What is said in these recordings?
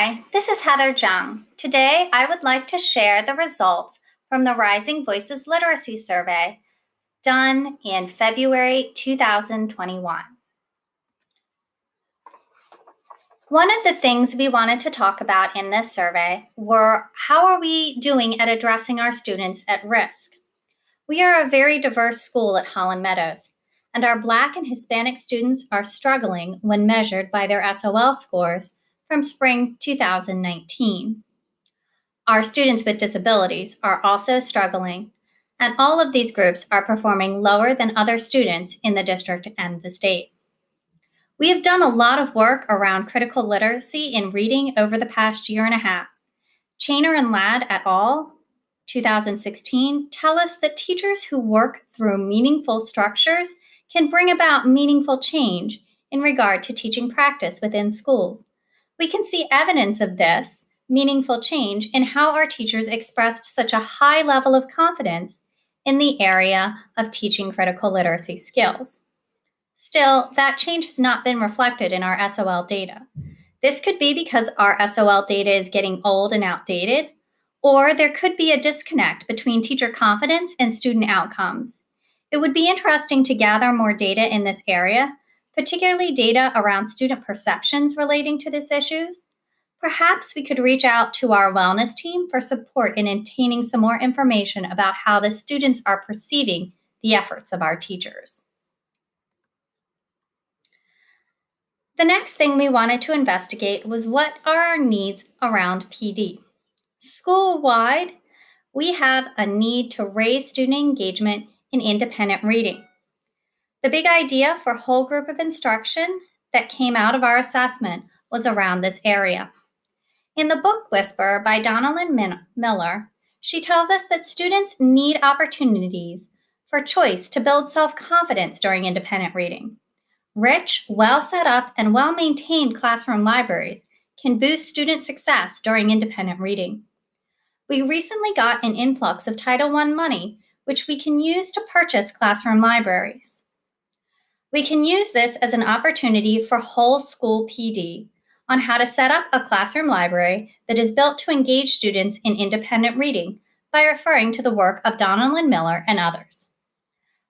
Hi, this is Heather Jung. Today, I would like to share the results from the Rising Voices Literacy Survey done in February 2021. One of the things we wanted to talk about in this survey were how are we doing at addressing our students at risk? We are a very diverse school at Holland Meadows, and our Black and Hispanic students are struggling when measured by their SOL scores from spring 2019. Our students with disabilities are also struggling, and all of these groups are performing lower than other students in the district and the state. We have done a lot of work around critical literacy in reading over the past year and a half. Chainer and Ladd et al., 2016, tell us that teachers who work through meaningful structures can bring about meaningful change in regard to teaching practice within schools. We can see evidence of this meaningful change in how our teachers expressed such a high level of confidence in the area of teaching critical literacy skills. Still, that change has not been reflected in our SOL data. This could be because our SOL data is getting old and outdated, or there could be a disconnect between teacher confidence and student outcomes. It would be interesting to gather more data in this area, particularly data around student perceptions relating to these issues. Perhaps we could reach out to our wellness team for support in obtaining some more information about how the students are perceiving the efforts of our teachers. The next thing we wanted to investigate was what are our needs around PD. School-wide, we have a need to raise student engagement in independent reading. The big idea for whole group of instruction that came out of our assessment was around this area. In the book Whisper by Donalyn Miller, she tells us that students need opportunities for choice to build self-confidence during independent reading. Rich, well set up, and well-maintained classroom libraries can boost student success during independent reading. We recently got an influx of Title I money, which we can use to purchase classroom libraries. We can use this as an opportunity for whole school PD on how to set up a classroom library that is built to engage students in independent reading by referring to the work of Donalyn Miller and others.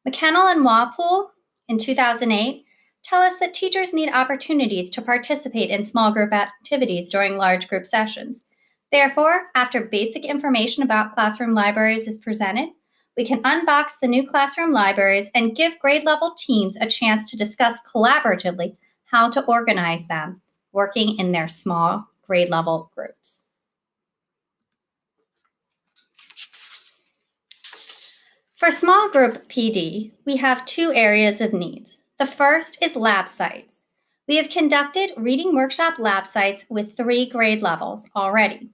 McKennell and Wapool in 2008 tell us that teachers need opportunities to participate in small group activities during large group sessions. Therefore, after basic information about classroom libraries is presented, we can unbox the new classroom libraries and give grade level teams a chance to discuss collaboratively how to organize them, working in their small grade level groups. For small group PD, we have two areas of needs. The first is lab sites. We have conducted reading workshop lab sites with 3 grade levels already.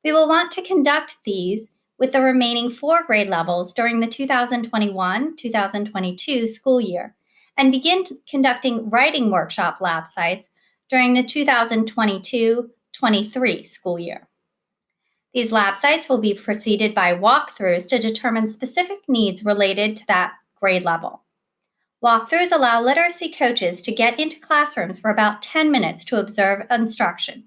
We will want to conduct these with the remaining 4 grade levels during the 2021-2022 school year and begin conducting writing workshop lab sites during the 2022-23 school year. These lab sites will be preceded by walkthroughs to determine specific needs related to that grade level. Walkthroughs allow literacy coaches to get into classrooms for about 10 minutes to observe instruction.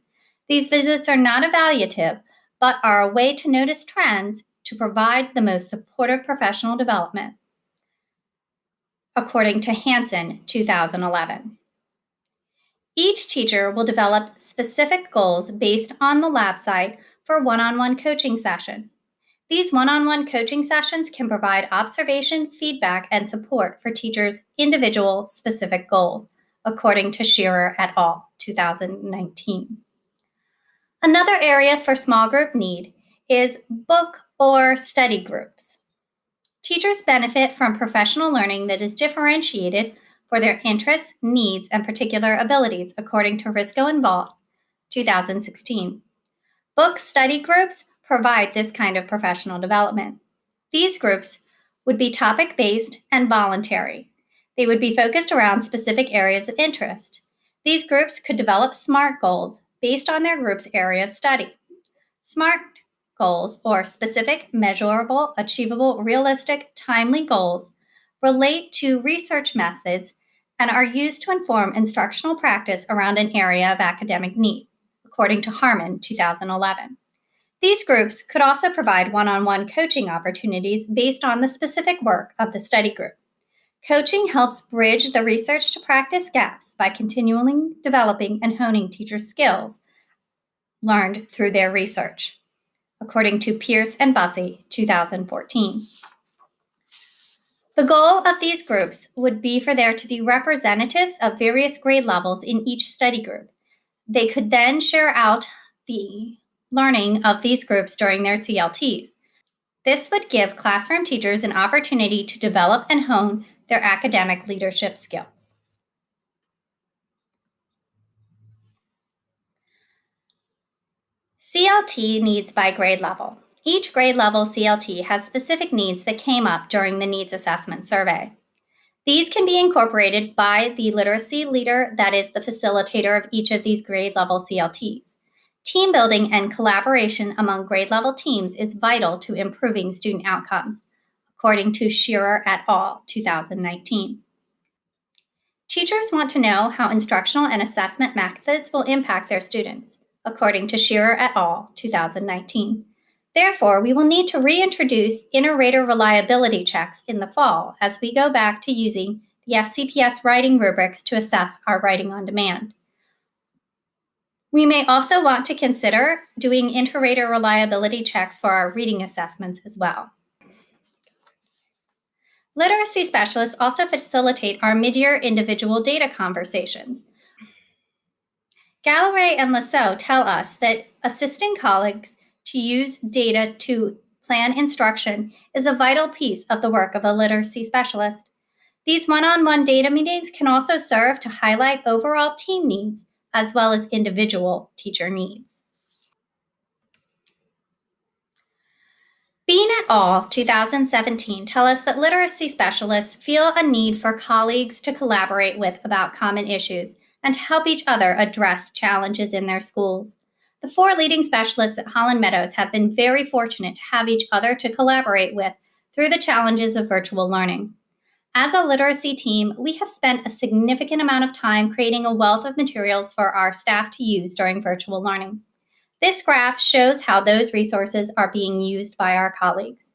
These visits are not evaluative, but are a way to notice trends to provide the most supportive professional development, according to Hansen, 2011. Each teacher will develop specific goals based on the lab site for one-on-one coaching session. These one-on-one coaching sessions can provide observation, feedback, and support for teachers' individual specific goals, according to Shearer et al., 2019. Another area for small group need is book or study groups. Teachers benefit from professional learning that is differentiated for their interests, needs, and particular abilities, according to Risco and Vault, 2016. Book study groups provide this kind of professional development. These groups would be topic-based and voluntary. They would be focused around specific areas of interest. These groups could develop SMART goals based on their group's area of study. SMART goals, or specific, measurable, achievable, realistic, timely goals, relate to research methods and are used to inform instructional practice around an area of academic need, according to Harmon, 2011. These groups could also provide one-on-one coaching opportunities based on the specific work of the study group. Coaching helps bridge the research to practice gaps by continually developing and honing teachers' skills learned through their research, according to Pierce and Bussey, 2014. The goal of these groups would be for there to be representatives of various grade levels in each study group. They could then share out the learning of these groups during their CLTs. This would give classroom teachers an opportunity to develop and hone their academic leadership skills. CLT needs by grade level. Each grade level CLT has specific needs that came up during the needs assessment survey. These can be incorporated by the literacy leader that is the facilitator of each of these grade level CLTs. Team building and collaboration among grade level teams is vital to improving student outcomes, according to Shearer et al., 2019. Teachers want to know how instructional and assessment methods will impact their students, according to Shearer et al., 2019. Therefore, we will need to reintroduce inter-rater reliability checks in the fall as we go back to using the FCPS writing rubrics to assess our writing on demand. We may also want to consider doing inter-rater reliability checks for our reading assessments as well. Literacy specialists also facilitate our mid-year individual data conversations. Galloway and Lasso tell us that assisting colleagues to use data to plan instruction is a vital piece of the work of a literacy specialist. These one-on-one data meetings can also serve to highlight overall team needs as well as individual teacher needs. Bean et al., 2017, tell us that literacy specialists feel a need for colleagues to collaborate with about common issues and to help each other address challenges in their schools. The 4 leading specialists at Holland Meadows have been very fortunate to have each other to collaborate with through the challenges of virtual learning. As a literacy team, we have spent a significant amount of time creating a wealth of materials for our staff to use during virtual learning. This graph shows how those resources are being used by our colleagues.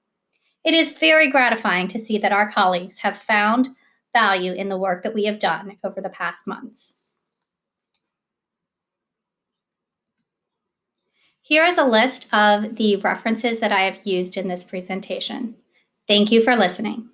It is very gratifying to see that our colleagues have found value in the work that we have done over the past months. Here is a list of the references that I have used in this presentation. Thank you for listening.